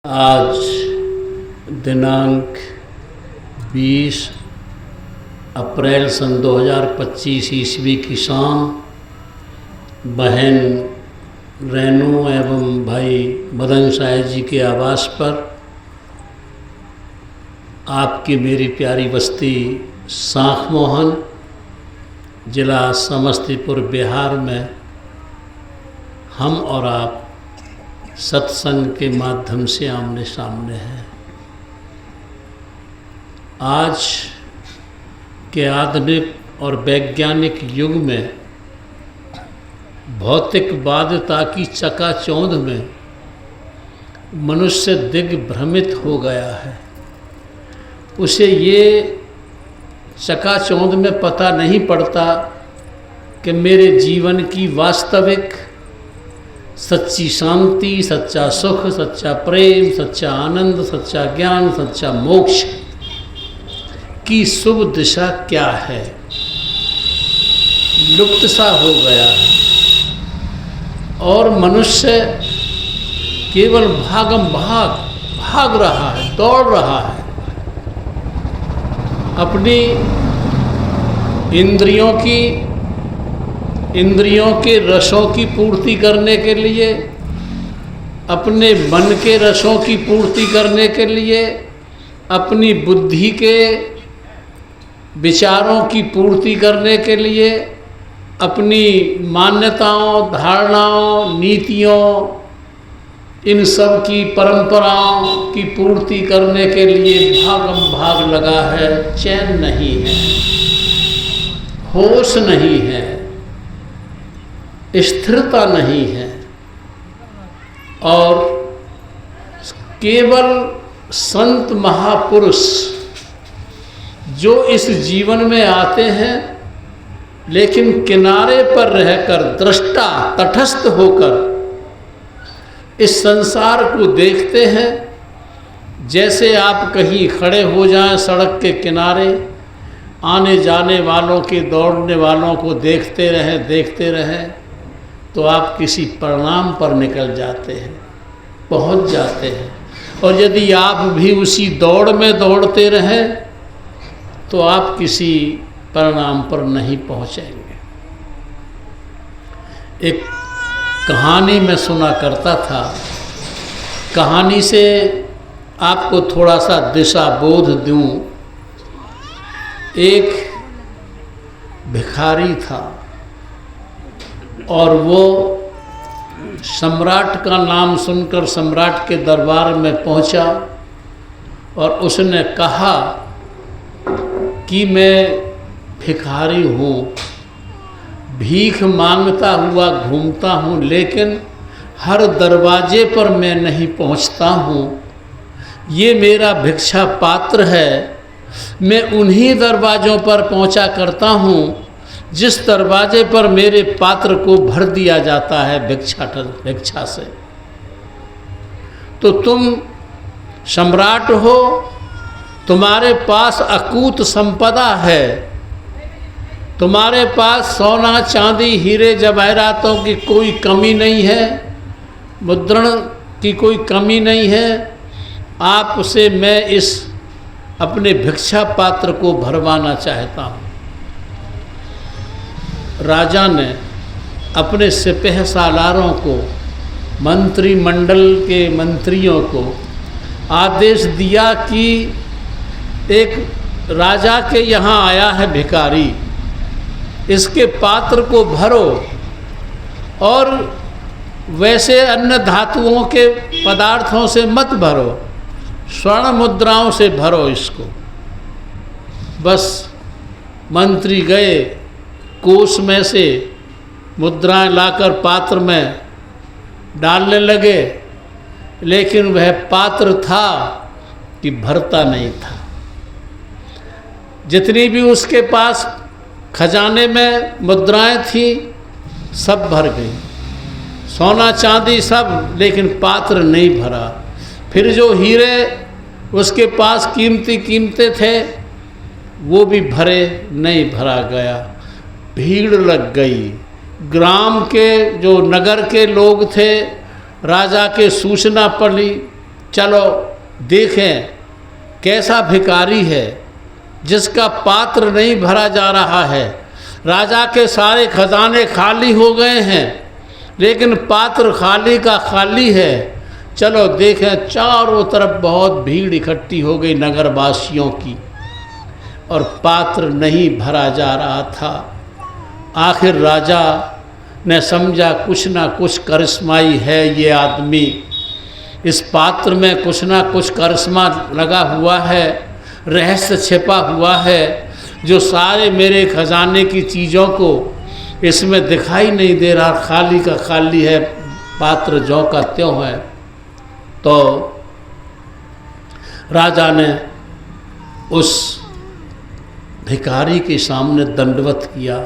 आज दिनांक 20 अप्रैल सन 2025 ईस्वी की शाम बहन रेनू एवं भाई मदन साय जी के आवास पर आपकी मेरी प्यारी बस्ती सांख मोहन जिला समस्तीपुर बिहार में हम और आप सत्संग के माध्यम से आमने सामने हैं। आज के आधुनिक और वैज्ञानिक युग में भौतिकवादिता की चकाचौंध में मनुष्य दिग्भ्रमित हो गया है। उसे ये चकाचौंध में पता नहीं पड़ता कि मेरे जीवन की वास्तविक सच्ची शांति, सच्चा सुख, सच्चा प्रेम, सच्चा आनंद, सच्चा ज्ञान, सच्चा मोक्ष की शुभ दिशा क्या है। लुप्त सा हो गया है और मनुष्य केवल भाग रहा है, दौड़ रहा है अपनी इंद्रियों के रसों की पूर्ति करने के लिए, अपने मन के रसों की पूर्ति करने के लिए, अपनी बुद्धि के विचारों की पूर्ति करने के लिए, अपनी मान्यताओं, धारणाओं, नीतियों, इन सब की परंपराओं की पूर्ति करने के लिए भागम भाग लगा है। चैन नहीं है, होश नहीं है, स्थिरता नहीं है और केवल संत महापुरुष जो इस जीवन में आते हैं लेकिन किनारे पर रहकर दृष्टा तटस्थ होकर इस संसार को देखते हैं। जैसे आप कहीं खड़े हो जाएं सड़क के किनारे, आने जाने वालों के, दौड़ने वालों को देखते रहें तो आप किसी परिणाम पर निकल जाते हैं, पहुंच जाते हैं। और यदि आप भी उसी दौड़ में दौड़ते रहें तो आप किसी परिणाम पर नहीं पहुंचेंगे। एक कहानी मैं सुना करता था, कहानी से आपको थोड़ा सा दिशा बोध दूं। एक भिखारी था और वो सम्राट का नाम सुनकर सम्राट के दरबार में पहुंचा और उसने कहा कि मैं भिखारी हूँ, भीख मांगता हुआ घूमता हूँ, लेकिन हर दरवाजे पर मैं नहीं पहुँचता हूँ। ये मेरा भिक्षा पात्र है, मैं उन्हीं दरवाज़ों पर पहुँचा करता हूँ जिस दरवाजे पर मेरे पात्र को भर दिया जाता है भिक्षा से। तो तुम सम्राट हो, तुम्हारे पास अकूत संपदा है, तुम्हारे पास सोना चांदी हीरे जवाहरातों की कोई कमी नहीं है, मुद्रण की कोई कमी नहीं है। आपसे मैं इस अपने भिक्षा पात्र को भरवाना चाहता हूँ। राजा ने अपने सिपह सालारों को, मंत्रिमंडल के मंत्रियों को आदेश दिया कि एक राजा के यहाँ आया है भिखारी, इसके पात्र को भरो और वैसे अन्य धातुओं के पदार्थों से मत भरो, स्वर्ण मुद्राओं से भरो इसको। बस मंत्री गए, कोष में से मुद्राएं लाकर पात्र में डालने लगे, लेकिन वह पात्र था कि भरता नहीं था। जितनी भी उसके पास खजाने में मुद्राएं थी सब भर गई, सोना चांदी सब, लेकिन पात्र नहीं भरा। फिर जो हीरे उसके पास कीमती थे वो भी भरे नहीं, भरा गया। भीड़ लग गई। ग्राम के जो नगर के लोग थे, राजा के सूचना पड़ी चलो देखें कैसा भिखारी है जिसका पात्र नहीं भरा जा रहा है। राजा के सारे खजाने खाली हो गए हैं लेकिन पात्र खाली का खाली है। चलो देखें, चारों तरफ बहुत भीड़ इकट्ठी हो गई नगरवासियों की और पात्र नहीं भरा जा रहा था। आखिर राजा ने समझा कुछ ना कुछ करिश्माई है ये आदमी, इस पात्र में कुछ ना कुछ करिश्मा लगा हुआ है, रहस्य छिपा हुआ है जो सारे मेरे खजाने की चीज़ों को इसमें दिखाई नहीं दे रहा, खाली का खाली है, पात्र ज्यों का त्यों है। तो राजा ने उस भिखारी के सामने दंडवत किया,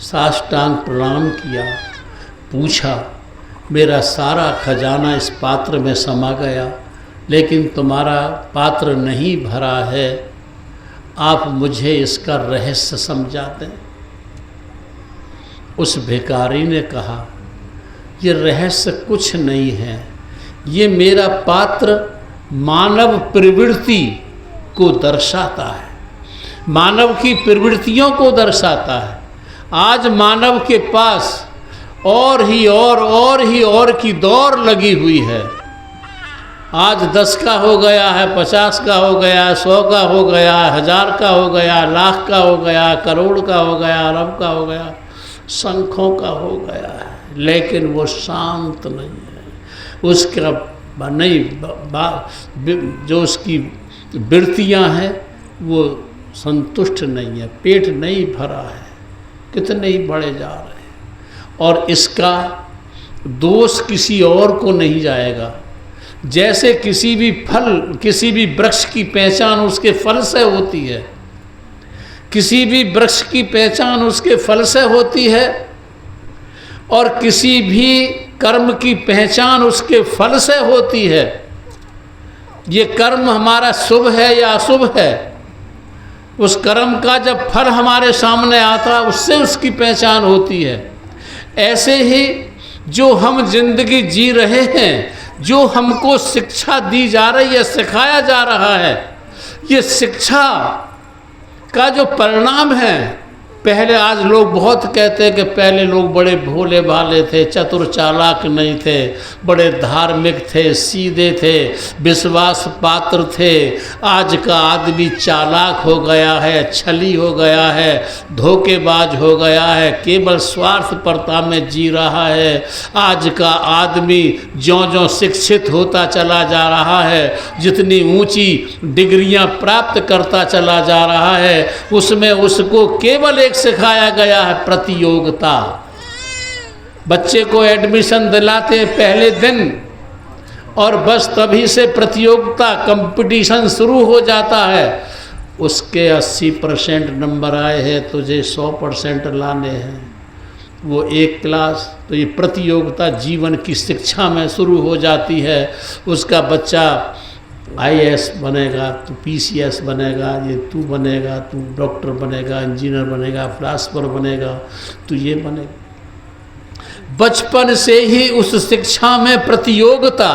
साष्टांग प्रणाम किया, पूछा मेरा सारा खजाना इस पात्र में समा गया लेकिन तुम्हारा पात्र नहीं भरा है, आप मुझे इसका रहस्य समझा दें। उस भिखारी ने कहा ये रहस्य कुछ नहीं है, ये मेरा पात्र मानव प्रवृत्ति को दर्शाता है, मानव की प्रवृत्तियों को दर्शाता है। आज मानव के पास और की दौड़ लगी हुई है। आज 10 का हो गया है, 50 का हो गया, 100 का हो गया, 1000 का हो गया, लाख का हो गया, करोड़ का हो गया, अरब का हो गया, संखों का हो गया है, लेकिन वो शांत नहीं है। उसका नहीं जो उसकी वृत्तियाँ हैं वो संतुष्ट नहीं है, पेट नहीं भरा है, कितने ही बढ़े जा रहे हैं। और इसका दोष किसी और को नहीं जाएगा। जैसे किसी भी फल, किसी भी वृक्ष की पहचान उसके फल से होती है, किसी भी वृक्ष की पहचान उसके फल से होती है और किसी भी कर्म की पहचान उसके फल से होती है। ये कर्म हमारा शुभ है या अशुभ है, उस कर्म का जब फल हमारे सामने आता उससे उसकी पहचान होती है। ऐसे ही जो हम जिंदगी जी रहे हैं, जो हमको शिक्षा दी जा रही है, सिखाया जा रहा है, ये शिक्षा का जो परिणाम है, पहले आज लोग बहुत कहते हैं कि पहले लोग बड़े भोले भाले थे, चतुर चालाक नहीं थे, बड़े धार्मिक थे, सीधे थे, विश्वास पात्र थे। आज का आदमी चालाक हो गया है, छली हो गया है, धोखेबाज हो गया है, केवल स्वार्थपरता में जी रहा है। आज का आदमी ज्यों-ज्यों शिक्षित होता चला जा रहा है, जितनी ऊंची डिग्रियां प्राप्त करता चला जा रहा है, उसमें उसको केवल एक सिखाया गया है प्रतियोगिता। बच्चे को एडमिशन दिलाते पहले दिन और बस तभी से प्रतियोगिता, कंपटीशन शुरू हो जाता है। उसके 80% नंबर आए हैं, तुझे 100% लाने हैं, वो एक क्लास। तो ये प्रतियोगिता जीवन की शिक्षा में शुरू हो जाती है। उसका बच्चा IAS बनेगा, तू PCS बनेगा, ये तू बनेगा, तू डॉक्टर बनेगा, इंजीनियर बनेगा, फिलासफर बनेगा, तू ये बनेगा। बचपन से ही उस शिक्षा में प्रतियोगिता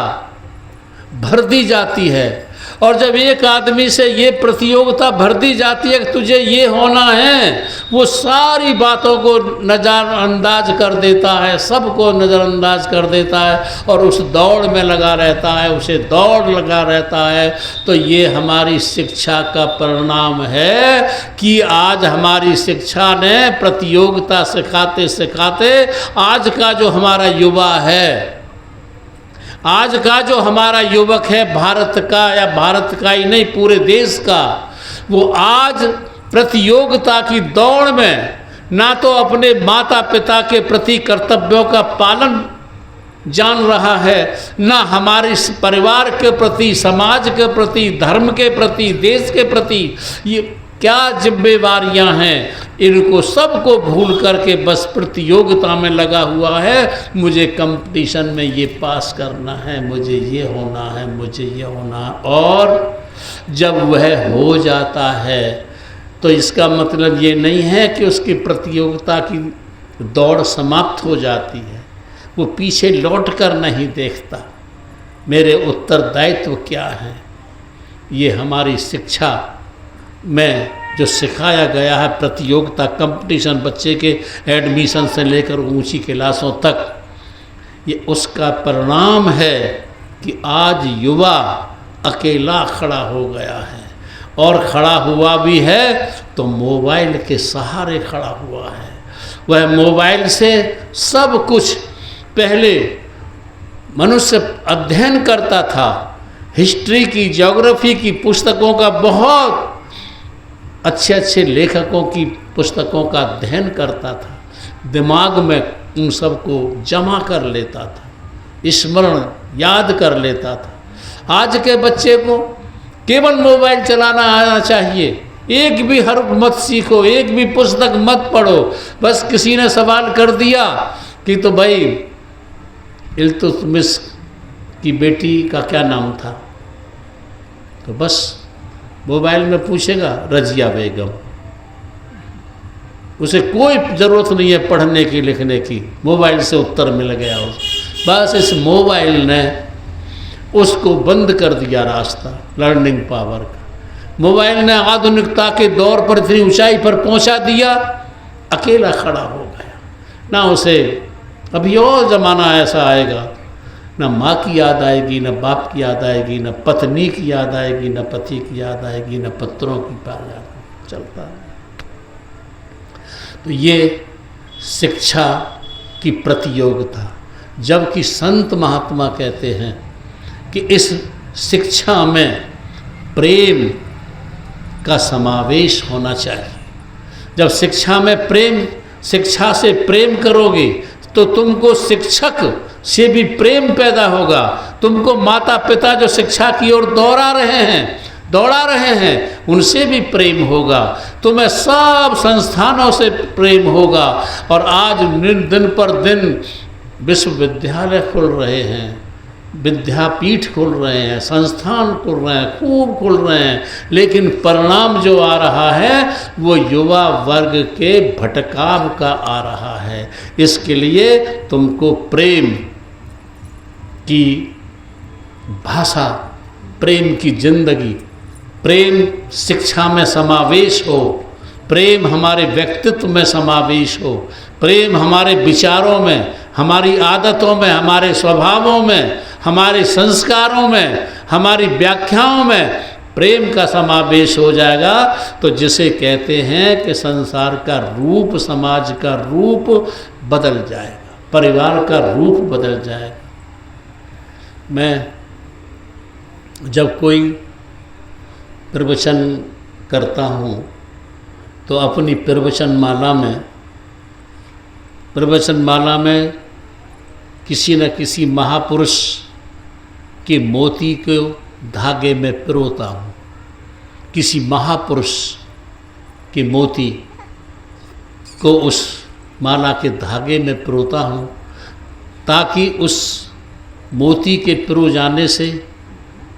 भर दी जाती है। और जब एक आदमी से ये प्रतियोगिता भर दी जाती है कि तुझे ये होना है, वो सारी बातों को नज़रअंदाज कर देता है, सबको नज़रअंदाज कर देता है और उस दौड़ में लगा रहता है, उसे दौड़ लगा रहता है। तो ये हमारी शिक्षा का परिणाम है कि आज हमारी शिक्षा ने प्रतियोगिता सिखाते सिखाते आज का जो हमारा युवा है, आज का जो हमारा युवक है भारत का, या भारत का ही नहीं पूरे देश का, वो आज प्रतियोगिता की दौड़ में ना तो अपने माता पिता के प्रति कर्तव्यों का पालन जान रहा है, ना हमारे परिवार के प्रति, समाज के प्रति, धर्म के प्रति, देश के प्रति ये क्या जिम्मेवारियां हैं, इनको सबको भूल करके बस प्रतियोगिता में लगा हुआ है। मुझे कंपटीशन में ये पास करना है, मुझे ये होना है, मुझे ये होना है। और जब वह हो जाता है तो इसका मतलब ये नहीं है कि उसकी प्रतियोगिता की दौड़ समाप्त हो जाती है। वो पीछे लौट कर नहीं देखता, मेरे उत्तरदायित्व क्या हैं। ये हमारी शिक्षा में जो सिखाया गया है, प्रतियोगिता, कंपटीशन, बच्चे के एडमिशन से लेकर ऊंची क्लासों तक, ये उसका परिणाम है कि आज युवा अकेला खड़ा हो गया है, और खड़ा हुआ भी है तो मोबाइल के सहारे खड़ा हुआ है। वह मोबाइल से सब कुछ, पहले मनुष्य अध्ययन करता था, हिस्ट्री की, ज्योग्राफी की पुस्तकों का, बहुत अच्छे अच्छे लेखकों की पुस्तकों का अध्ययन करता था, दिमाग में उन सबको जमा कर लेता था, स्मरण याद कर लेता था। आज के बच्चे को केवल मोबाइल चलाना आना चाहिए, एक भी हर्फ मत सीखो, एक भी पुस्तक मत पढ़ो। बस किसी ने सवाल कर दिया कि तो भाई इल्तुतमिश की बेटी का क्या नाम था, तो बस मोबाइल में पूछेगा रजिया बेगम। उसे कोई ज़रूरत नहीं है पढ़ने की, लिखने की, मोबाइल से उत्तर मिल गया उसे। बस इस मोबाइल ने उसको बंद कर दिया रास्ता लर्निंग पावर का। मोबाइल ने आधुनिकता के दौर पर इतनी ऊंचाई पर पहुंचा दिया, अकेला खड़ा हो गया। ना उसे अभी और ज़माना ऐसा आएगा, न माँ की याद आएगी, न बाप की याद आएगी, न पत्नी की याद आएगी, न पति की याद आएगी, न पत्रों की याद चलता है। तो ये शिक्षा की प्रतियोगिता, जबकि संत महात्मा कहते हैं कि इस शिक्षा में प्रेम का समावेश होना चाहिए। जब शिक्षा में प्रेम, शिक्षा से प्रेम करोगे तो तुमको शिक्षक से भी प्रेम पैदा होगा। तुमको माता पिता जो शिक्षा की ओर दौड़ा रहे हैं उनसे भी प्रेम होगा। तुम्हें सब संस्थानों से प्रेम होगा। और आज दिन पर दिन विश्वविद्यालय खुल रहे हैं, विद्यापीठ खुल रहे हैं, संस्थान खुल रहे हैं, खूब खुल रहे हैं, लेकिन परिणाम जो आ रहा है वो युवा वर्ग के भटकाव का आ रहा है। इसके लिए तुमको प्रेम की भाषा, प्रेम की जिंदगी, प्रेम शिक्षा में समावेश हो, प्रेम हमारे व्यक्तित्व में समावेश हो, प्रेम हमारे विचारों में, हमारी आदतों में, हमारे स्वभावों में, हमारे संस्कारों में, हमारी व्याख्याओं में प्रेम का समावेश हो जाएगा तो जिसे कहते हैं कि संसार का रूप, समाज का रूप बदल जाएगा, परिवार का रूप बदल जाएगा। मैं जब कोई प्रवचन करता हूँ तो अपनी प्रवचन माला में किसी न किसी महापुरुष के मोती को धागे में पिरोता हूँ, किसी महापुरुष के मोती को उस माला के धागे में पिरोता हूँ, ताकि उस मोती के पिरो जाने से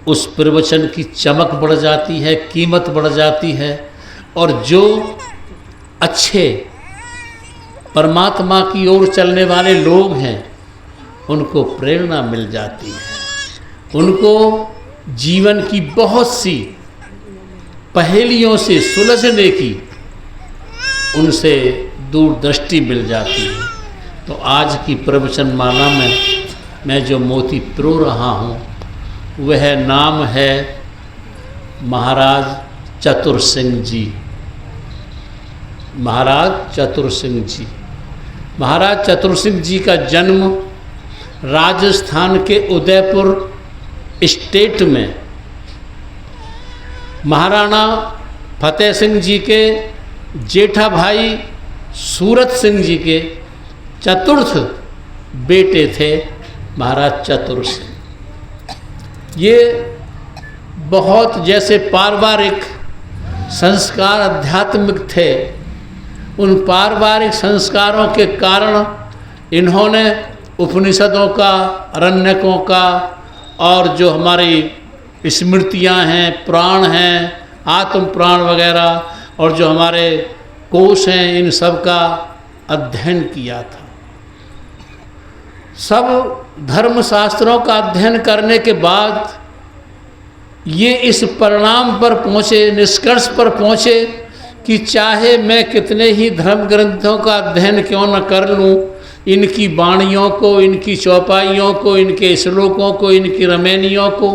उस प्रवचन की चमक बढ़ जाती है, कीमत बढ़ जाती है, और जो अच्छे परमात्मा की ओर चलने वाले लोग हैं उनको प्रेरणा मिल जाती है, उनको जीवन की बहुत सी पहेलियों से सुलझने की उनसे दूरदृष्टि मिल जाती है। तो आज की प्रवचन माला में मैं जो मोती पिरो रहा हूँ वह नाम है महाराज चतुर सिंह जी। महाराज चतुर सिंह जी, महाराज चतुर सिंह जी का जन्म राजस्थान के उदयपुर स्टेट में महाराणा फतेह सिंह जी के जेठा भाई सूरत सिंह जी के चतुर्थ बेटे थे महाराज चतुर सिंह। ये बहुत जैसे पारिवारिक संस्कार आध्यात्मिक थे, उन पारिवारिक संस्कारों के कारण इन्होंने उपनिषदों का, अरण्यकों का और जो हमारी स्मृतियां हैं, पुराण हैं, आत्म पुराण वगैरह और जो हमारे कोश हैं, इन सब का अध्ययन किया था। सब धर्मशास्त्रों का अध्ययन करने के बाद ये इस परिणाम पर पहुँचे, निष्कर्ष पर पहुँचे कि चाहे मैं कितने ही धर्म ग्रंथों का अध्ययन क्यों न कर लूँ, इनकी वाणियों को, इनकी चौपाइयों को, इनके श्लोकों को, इनकी रमैनियों को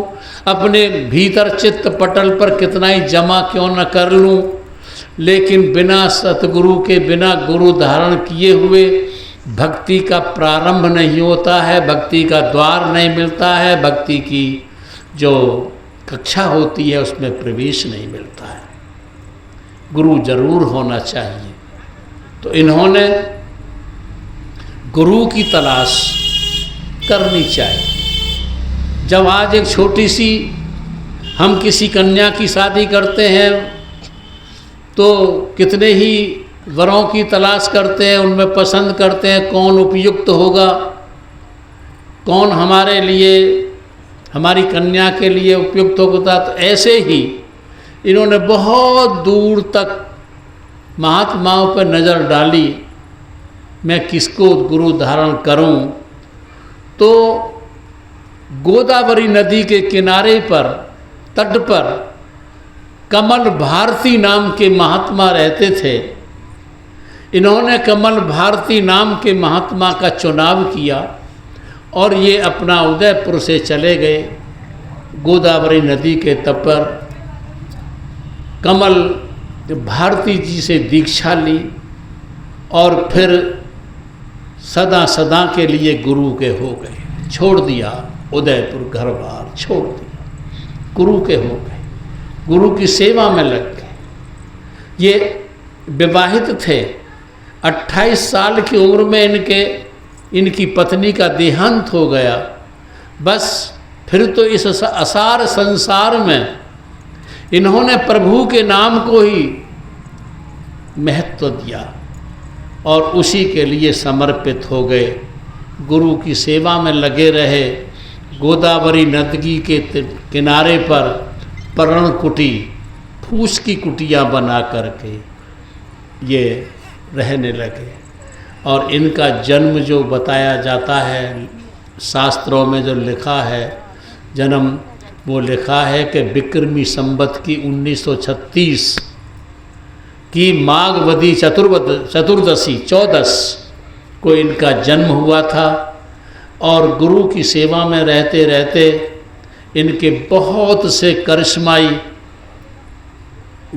अपने भीतर चित्त पटल पर कितना ही जमा क्यों न कर लूँ, लेकिन बिना सतगुरु के, बिना गुरु धारण किए हुए भक्ति का प्रारंभ नहीं होता है, भक्ति का द्वार नहीं मिलता है, भक्ति की जो कक्षा होती है उसमें प्रवेश नहीं मिलता है। गुरु जरूर होना चाहिए। तो इन्होंने गुरु की तलाश करनी चाहिए। जब आज एक छोटी सी हम किसी कन्या की शादी करते हैं तो कितने ही वरों की तलाश करते हैं, उनमें पसंद करते हैं कौन उपयुक्त होगा, कौन हमारे लिए, हमारी कन्या के लिए उपयुक्त होगा। तो ऐसे ही इन्होंने बहुत दूर तक महात्माओं पर नज़र डाली, मैं किसको गुरु धारण करूं। तो गोदावरी नदी के किनारे पर, तट पर कमल भारती नाम के महात्मा रहते थे। इन्होंने कमल भारती नाम के महात्मा का चुनाव किया और ये अपना उदयपुर से चले गए गोदावरी नदी के तट पर। कमल भारती जी से दीक्षा ली और फिर सदा सदा के लिए गुरु के हो गए। छोड़ दिया उदयपुर, घर बार छोड़ दिया, गुरु के हो गए, गुरु की सेवा में लग गए। ये विवाहित थे। 28 साल की उम्र में इनकी पत्नी का देहांत हो गया। बस फिर तो इस असार संसार में इन्होंने प्रभु के नाम को ही महत्व दिया और उसी के लिए समर्पित हो गए, गुरु की सेवा में लगे रहे। गोदावरी नदी के किनारे पर पर्ण कुटी, फूस की कुटियाँ बना करके ये रहने लगे। और इनका जन्म जो बताया जाता है शास्त्रों में, जो लिखा है जन्म, वो लिखा है कि विक्रमी संवत की 1936 की माघवदी चतुर्दशी 14 को इनका जन्म हुआ था। और गुरु की सेवा में रहते रहते इनके बहुत से करिश्माई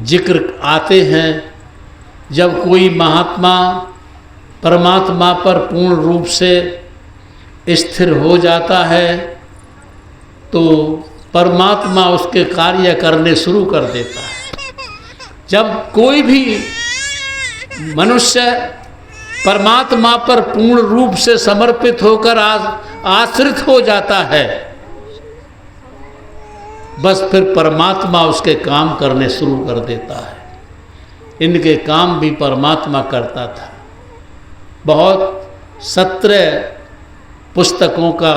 जिक्र आते हैं। जब कोई महात्मा परमात्मा पर पूर्ण रूप से स्थिर हो जाता है तो परमात्मा उसके कार्य करने शुरू कर देता है। जब कोई भी मनुष्य परमात्मा पर पूर्ण रूप से समर्पित होकर आश्रित हो जाता है, बस फिर परमात्मा उसके काम करने शुरू कर देता है। इनके काम भी परमात्मा करता था। बहुत 17 पुस्तकों का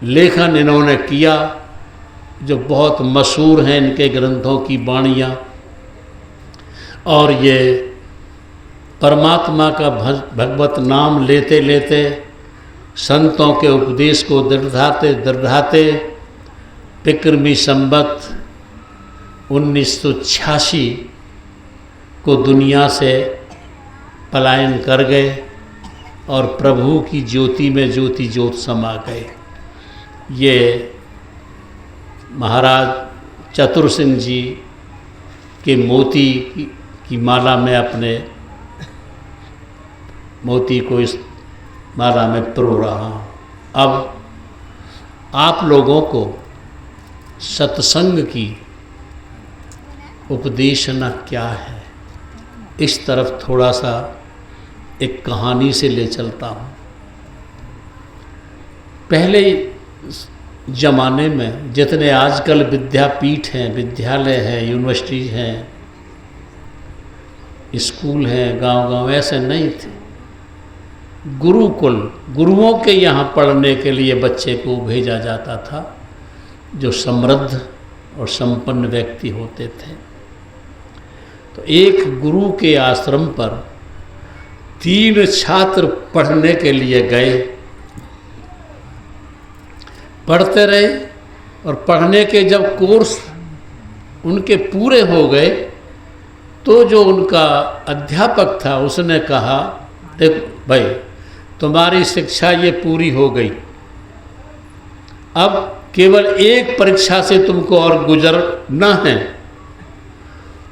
लेखन इन्होंने किया जो बहुत मशहूर हैं इनके ग्रंथों की वाणियाँ। और ये परमात्मा का भगवत नाम लेते लेते संतों के उपदेश को दृढ़ाते विक्रमी संवत 1986 को दुनिया से पलायन कर गए और प्रभु की ज्योति में ज्योति ज्योत समा गए। ये महाराज चतुर सिंह जी के मोती की माला में अपने मोती को इस माला में पिरो रहा हूँ। अब आप लोगों को सत्संग की उपदेशना क्या है, इस तरफ थोड़ा सा एक कहानी से ले चलता हूँ। पहले ज़माने में जितने आजकल विद्यापीठ हैं, विद्यालय हैं, यूनिवर्सिटी हैं, स्कूल हैं, गांव-गांव ऐसे नहीं थे। गुरुकुल, गुरुओं के यहाँ पढ़ने के लिए बच्चे को भेजा जाता था जो समृद्ध और संपन्न व्यक्ति होते थे। तो एक गुरु के आश्रम पर 3 छात्र पढ़ने के लिए गए पढ़ते रहे और पढ़ने के जब कोर्स उनके पूरे हो गए तो जो उनका अध्यापक था उसने कहा, देखो भाई तुम्हारी शिक्षा ये पूरी हो गई, अब केवल एक परीक्षा से तुमको और गुजरना है,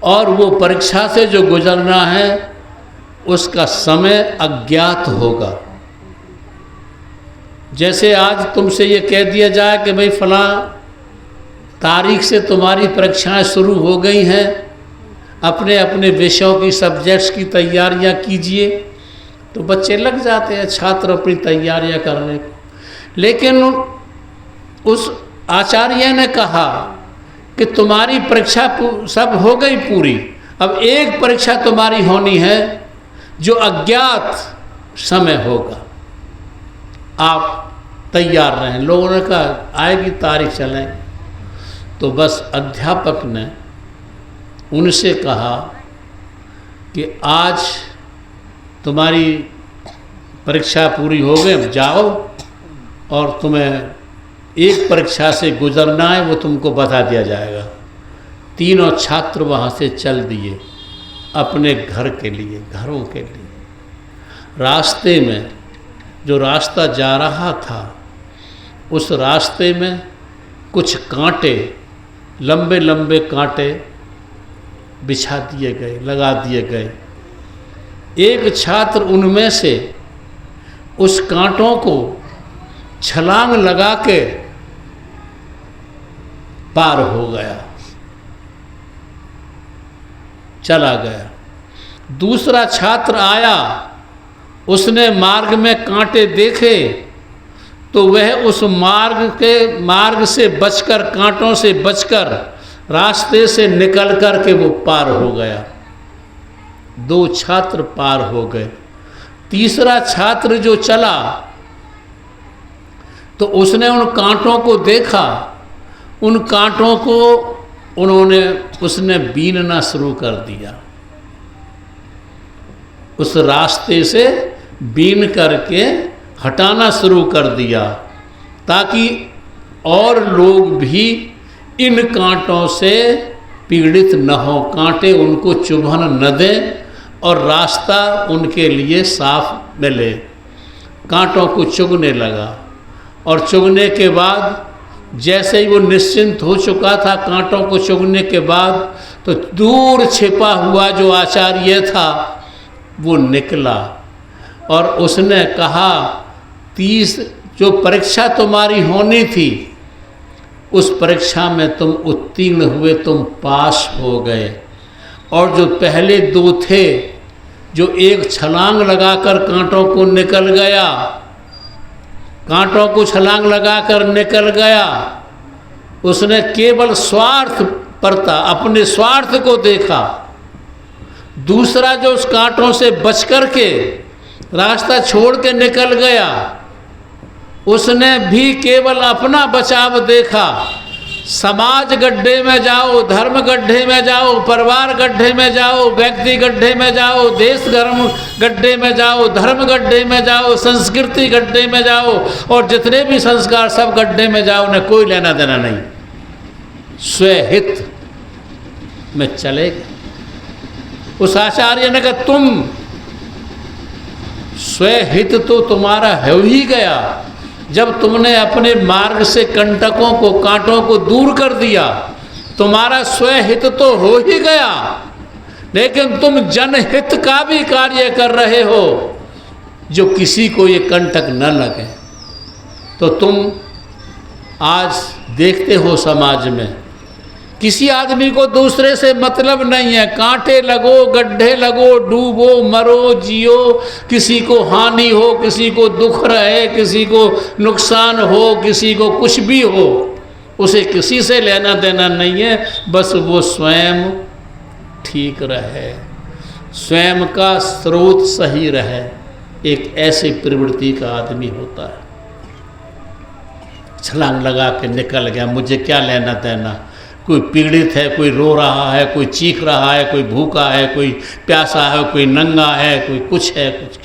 और वो परीक्षा से जो गुजरना है उसका समय अज्ञात होगा। जैसे आज तुमसे ये कह दिया जाए कि भाई फलां तारीख से तुम्हारी परीक्षाएं शुरू हो गई हैं, अपने अपने विषयों की सब्जेक्ट्स की तैयारियां कीजिए, तो बच्चे लग जाते हैं छात्र अपनी तैयारियां करने को। लेकिन उस आचार्य ने कहा कि तुम्हारी परीक्षा सब हो गई पूरी, अब एक परीक्षा तुम्हारी होनी है जो अज्ञात समय होगा, आप तैयार रहें। लोगों ने कहा आएगी तारीख चलें, तो बस अध्यापक ने उनसे कहा कि आज तुम्हारी परीक्षा पूरी हो गई, अब जाओ और तुम्हें एक परीक्षा से गुजरना है, वो तुमको बता दिया जाएगा। तीनों छात्र वहाँ से चल दिए अपने घर के लिए, घरों के लिए। रास्ते में जो रास्ता जा रहा था उस रास्ते में कुछ कांटे, लंबे लंबे कांटे बिछा दिए गए, लगा दिए गए। एक छात्र उनमें से उस कांटों को छलांग लगा के पार हो गया, चला गया। दूसरा छात्र आया, उसने मार्ग में कांटे देखे तो वह उस मार्ग से बचकर, कांटों से बचकर रास्ते से निकल कर के वो पार हो गया। 2 छात्र पार हो गए। तीसरा छात्र जो चला तो उसने उन कांटों को देखा, उन कांटों को उसने बीनना शुरू कर दिया, उस रास्ते से बीन करके हटाना शुरू कर दिया, ताकि और लोग भी इन कांटों से पीड़ित न हो, कांटे उनको चुभन न दें और रास्ता उनके लिए साफ मिले। कांटों को चुभने लगा और चुभने के बाद जैसे ही वो निश्चिंत हो चुका था कांटों को चुभने के बाद, तो दूर छिपा हुआ जो आचार्य था वो निकला और उसने कहा, 30 जो परीक्षा तुम्हारी होनी थी उस परीक्षा में तुम उत्तीर्ण हुए, तुम पास हो गए। और जो पहले 2 थे, जो एक छलांग लगाकर कांटों को निकल गया, कांटों को छलांग लगाकर निकल गया, उसने केवल स्वार्थ परता, अपने स्वार्थ को देखा। दूसरा जो उस कांटों से बच कर के रास्ता छोड़ के निकल गया, उसने भी केवल अपना बचाव देखा। समाज गड्ढे में जाओ, धर्म गड्ढे में जाओ, परिवार गड्ढे में जाओ, व्यक्ति गड्ढे में जाओ, देश गड्ढे में जाओ, धर्म गड्ढे में जाओ, संस्कृति गड्ढे में जाओ, और जितने भी संस्कार सब गड्ढे में जाओ, उन्हें कोई लेना देना नहीं, स्वहित में चले गए। उस आचार्य ने कहा, तुम स्वहित तो तुम्हारा हो ही गया जब तुमने अपने मार्ग से कंटकों को, कांटों को दूर कर दिया, तुम्हारा स्वहित तो हो ही गया, लेकिन तुम जनहित का भी कार्य कर रहे हो, जो किसी को ये कंटक न लगे। तो तुम आज देखते हो समाज में किसी आदमी को दूसरे से मतलब नहीं है, कांटे लगो, गड्ढे लगो, डूबो, मरो, जियो, किसी को हानि हो, किसी को दुख रहे, किसी को नुकसान हो, किसी को कुछ भी हो, उसे किसी से लेना देना नहीं है, बस वो स्वयं ठीक रहे, स्वयं का स्रोत सही रहे। एक ऐसी प्रवृत्ति का आदमी होता है। छलांग लगा के निकल गया, मुझे क्या लेना देना, कोई पीड़ित है, कोई रो रहा है, कोई चीख रहा है, कोई भूखा है, कोई प्यासा है, कोई नंगा है, कोई कुछ है, कुछ।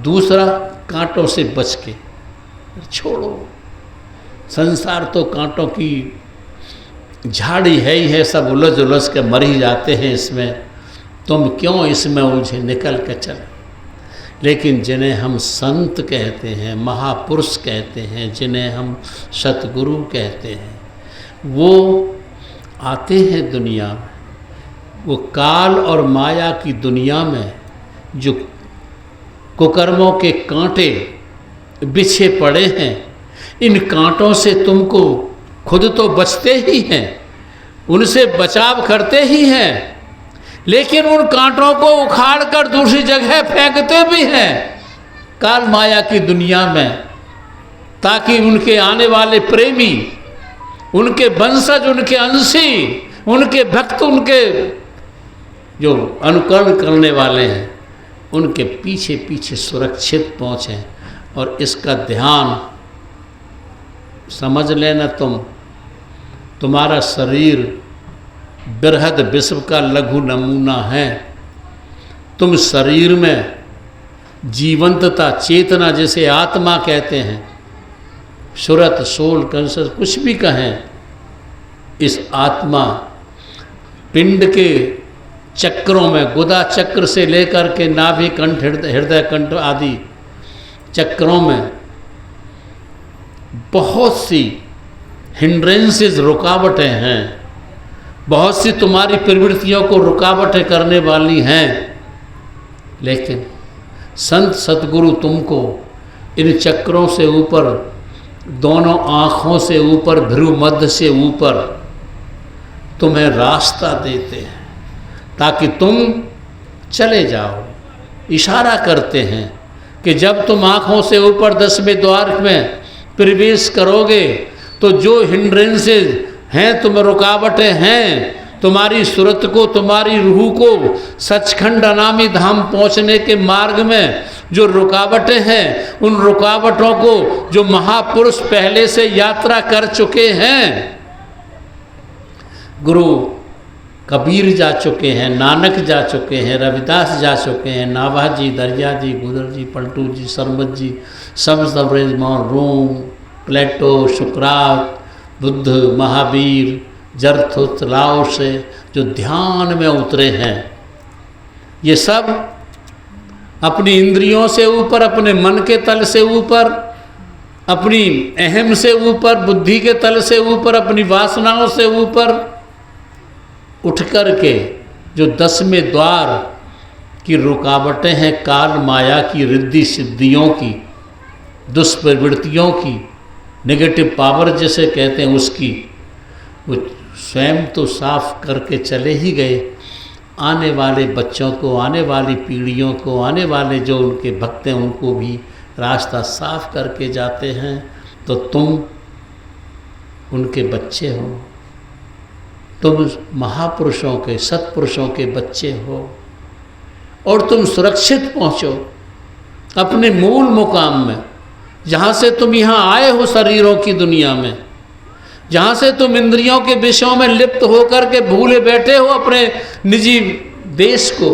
दूसरा कांटों से बच के छोड़ो, संसार तो कांटों की झाड़ी है ही है, सब उलझ उलझ के मर ही जाते हैं इसमें, तुम क्यों इसमें उलझे, निकल के चले। लेकिन जिन्हें हम संत कहते हैं, महापुरुष कहते हैं, जिन्हें हम सतगुरु कहते हैं, वो आते हैं दुनिया में। वो काल और माया की दुनिया में जो कुकर्मों के कांटे बिछे पड़े हैं, इन कांटों से तुमको खुद तो बचते ही हैं, उनसे बचाव करते ही हैं, लेकिन उन कांटों को उखाड़ कर दूसरी जगह फेंकते भी हैं काल माया की दुनिया में, ताकि उनके आने वाले प्रेमी, उनके वंशज, उनके अंशी, उनके भक्त, उनके जो अनुकरण करने वाले हैं, उनके पीछे पीछे सुरक्षित पहुँचें। और इसका ध्यान समझ लेना, तुम्हारा शरीर बृहद विश्व का लघु नमूना है। तुम शरीर में जीवंतता, चेतना, जैसे आत्मा कहते हैं, सुरत, सोल, कंसस, कुछ भी कहें, इस आत्मा पिंड के चक्रों में, गुदा चक्र से लेकर के नाभि कंठ, हृदय कंठ आदि चक्रों में बहुत सी हिंड्रेंसेस, रुकावटें हैं, बहुत सी तुम्हारी प्रवृत्तियों को रुकावटें करने वाली हैं। लेकिन संत सतगुरु तुमको इन चक्रों से ऊपर, दोनों आँखों से ऊपर, भ्रू मध्य से ऊपर तुम्हें रास्ता देते हैं ताकि तुम चले जाओ। इशारा करते हैं कि जब तुम आँखों से ऊपर 10वें द्वार में प्रवेश करोगे तो जो हिंड्रेंसेस हैं, तुम रुकावटें हैं, तुम्हारी सूरत को, तुम्हारी रूह को सचखंड अनामी धाम पहुंचने के मार्ग में जो रुकावटें हैं, उन रुकावटों को जो महापुरुष पहले से यात्रा कर चुके हैं, गुरु कबीर जा चुके हैं, नानक जा चुके हैं, रविदास जा चुके हैं, नाभा जी, दरिया जी, गुजर जी, पलटू जी, सरमत जी, सब रोम, प्लेटो, सुकरात, बुद्ध, महावीर, जरथुस्त्र, लाओ से जो ध्यान में उतरे हैं, ये सब अपनी इंद्रियों से ऊपर, अपने मन के तल से ऊपर, अपनी अहम से ऊपर, बुद्धि के तल से ऊपर, अपनी वासनाओं से ऊपर उठ कर के जो 10वें द्वार की रुकावटें हैं, काल माया की, रिद्धि सिद्धियों की, दुष्प्रवृत्तियों की, नेगेटिव पावर जैसे कहते हैं, उसकी वो स्वयं तो साफ करके चले ही गए। आने वाले बच्चों को, आने वाली पीढ़ियों को, आने वाले जो उनके भक्त हैं, उनको भी रास्ता साफ करके जाते हैं। तो तुम उनके बच्चे हो, तुम महापुरुषों के, सत्पुरुषों के बच्चे हो, और तुम सुरक्षित पहुँचो अपने मूल मुकाम में, जहाँ से तुम यहाँ आए हो, शरीरों की दुनिया में, जहाँ से तुम इंद्रियों के विषयों में लिप्त होकर के भूले बैठे हो अपने निजी देश को।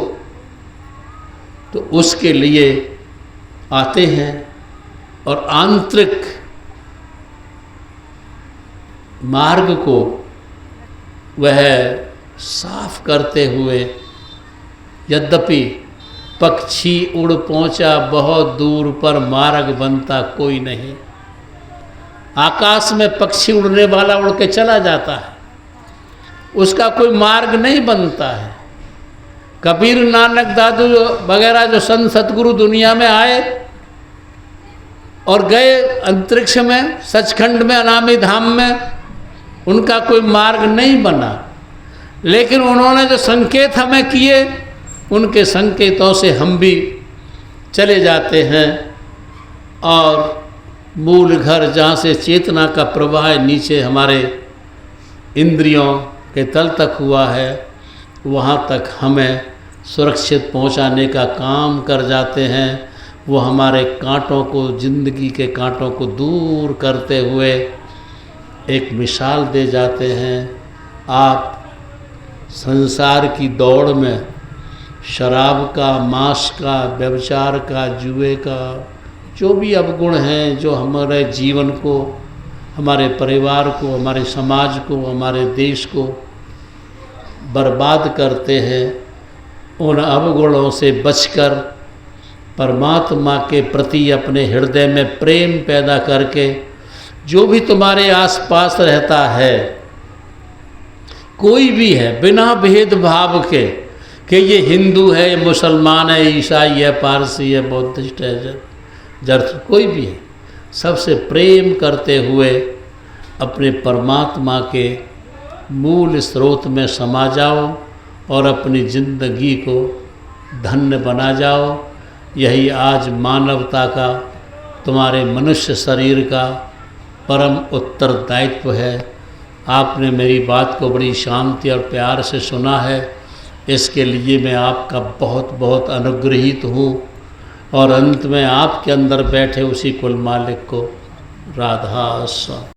तो उसके लिए आते हैं और आंतरिक मार्ग को वह साफ करते हुए, यद्यपि पक्षी उड़ पहुंचा बहुत दूर पर, मार्ग बनता कोई नहीं। आकाश में पक्षी उड़ने वाला उड़ के चला जाता है, उसका कोई मार्ग नहीं बनता है। कबीर, नानक, दादू वगैरह जो संत सतगुरु दुनिया में आए और गए अंतरिक्ष में, सचखंड में, अनामी धाम में, उनका कोई मार्ग नहीं बना। लेकिन उन्होंने जो संकेत हमें किए, उनके संकेतों से हम भी चले जाते हैं और मूल घर, जहाँ से चेतना का प्रवाह नीचे हमारे इंद्रियों के तल तक हुआ है, वहाँ तक हमें सुरक्षित पहुँचाने का काम कर जाते हैं। वो हमारे कांटों को, जिंदगी के कांटों को दूर करते हुए एक मिसाल दे जाते हैं। आप संसार की दौड़ में शराब का, मांस का, व्यभिचार का, जुए का, जो भी अवगुण हैं, जो हमारे जीवन को हमारे परिवार को, हमारे समाज को, हमारे देश को बर्बाद करते हैं, उन अवगुणों से बचकर परमात्मा के प्रति अपने हृदय में प्रेम पैदा करके जो भी तुम्हारे आसपास रहता है, कोई भी है, बिना भेदभाव के कि ये हिंदू है, ये मुसलमान है, ईसाई है, पारसी है, बौद्धिस्ट है, जर्थ, कोई भी है, सबसे प्रेम करते हुए अपने परमात्मा के मूल स्रोत में समा जाओ और अपनी ज़िंदगी को धन्य बना जाओ। यही आज मानवता का, तुम्हारे मनुष्य शरीर का परम उत्तरदायित्व है। आपने मेरी बात को बड़ी शांति और प्यार से सुना है, इसके लिए मैं आपका बहुत बहुत अनुग्रहित हूँ। और अंत में आपके अंदर बैठे उसी कुल मालिक को राधा स्वामी।